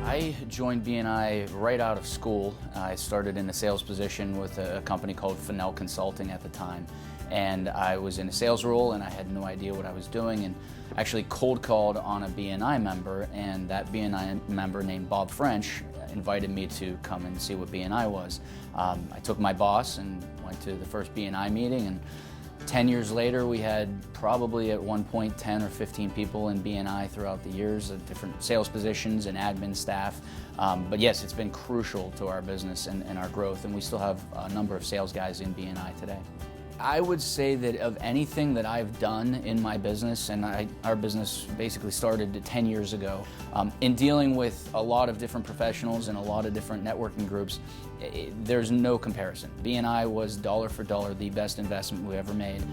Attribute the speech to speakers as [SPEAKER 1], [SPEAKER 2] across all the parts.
[SPEAKER 1] I joined BNI right out of school. I started in a sales position with a company called Fennell Consulting at the time. And I was in a sales role and I had no idea what I was doing, and actually cold called on a BNI member, and that BNI member named Bob French invited me to come and see what BNI was. I took my boss and went to the first BNI meeting, and 10 years later we had probably at one point 10 or 15 people in BNI throughout the years at different sales positions and admin staff. But yes, it's been crucial to our business and our growth, and we still have a number of sales guys in BNI today. I would say that of anything that I've done in my business, and our business basically started 10 years ago, in dealing with a lot of different professionals and a lot of different networking groups, there's no comparison. BNI was dollar for dollar the best investment we ever made.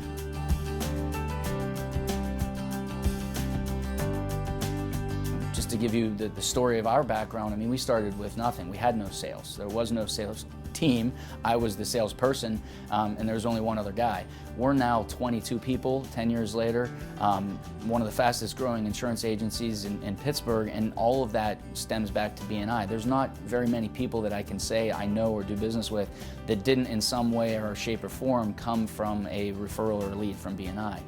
[SPEAKER 1] Just to give you the story of our background, I mean, we started with nothing. We had no sales. There was no sales team. I was the salesperson, and there was only one other guy. We're now 22 people 10 years later, one of the fastest growing insurance agencies in Pittsburgh, and all of that stems back to BNI. There's not very many people that I can say I know or do business with that didn't in some way or shape or form come from a referral or lead from BNI.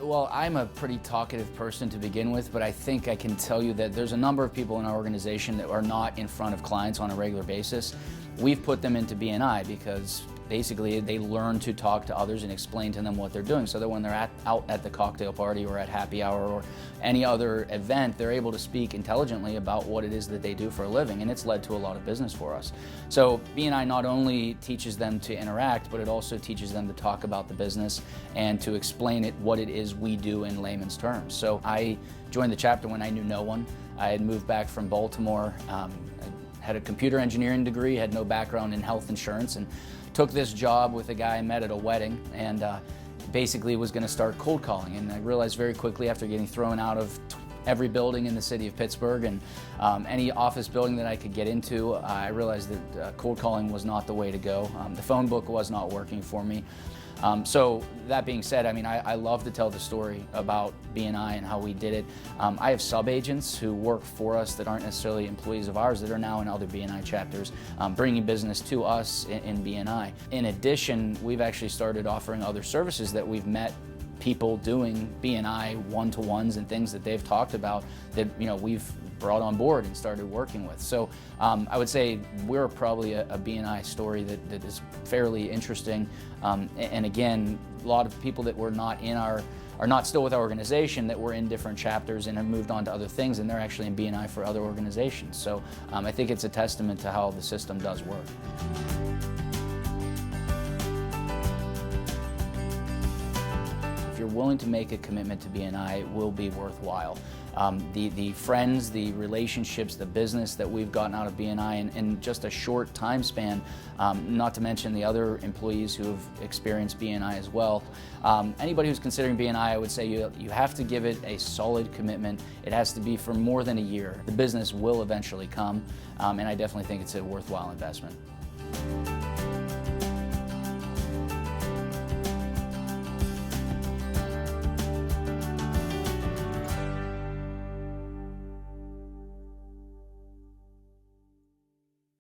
[SPEAKER 1] Well, I'm a pretty talkative person to begin with, but I think I can tell you that there's a number of people in our organization that are not in front of clients on a regular basis. We've put them into BNI because basically they learn to talk to others and explain to them what they're doing, so that when they're out at the cocktail party or at happy hour or any other event, they're able to speak intelligently about what it is that they do for a living, and it's led to a lot of business for us. So BNI not only teaches them to interact, but it also teaches them to talk about the business and to explain what it is we do in layman's terms. So I joined the chapter when I knew no one. I had moved back from Baltimore. I had a computer engineering degree, had no background in health insurance, and took this job with a guy I met at a wedding, and basically was going to start cold calling. And I realized very quickly, after getting thrown out of every building in the city of Pittsburgh and any office building that I could get into, I realized that cold calling was not the way to go. The phone book was not working for me. So that being said, I mean, I love to tell the story about BNI and how we did it. I have sub-agents who work for us that aren't necessarily employees of ours that are now in other BNI chapters, bringing business to us in BNI. In addition, we've actually started offering other services that we've met people doing BNI one-to-ones and things that they've talked about that, you know, we've brought on board and started working with. So I would say we're probably a BNI story that is fairly interesting. And again, a lot of people that were not in are not still with our organization, that were in different chapters and have moved on to other things, and they're actually in BNI for other organizations. So I think it's a testament to how the system does work. If you're willing to make a commitment to BNI, it will be worthwhile. The friends, the relationships, the business that we've gotten out of BNI in just a short time span, not to mention the other employees who have experienced BNI as well. Anybody who's considering BNI, I would say you have to give it a solid commitment. It has to be for more than a year. The business will eventually come, and I definitely think it's a worthwhile investment.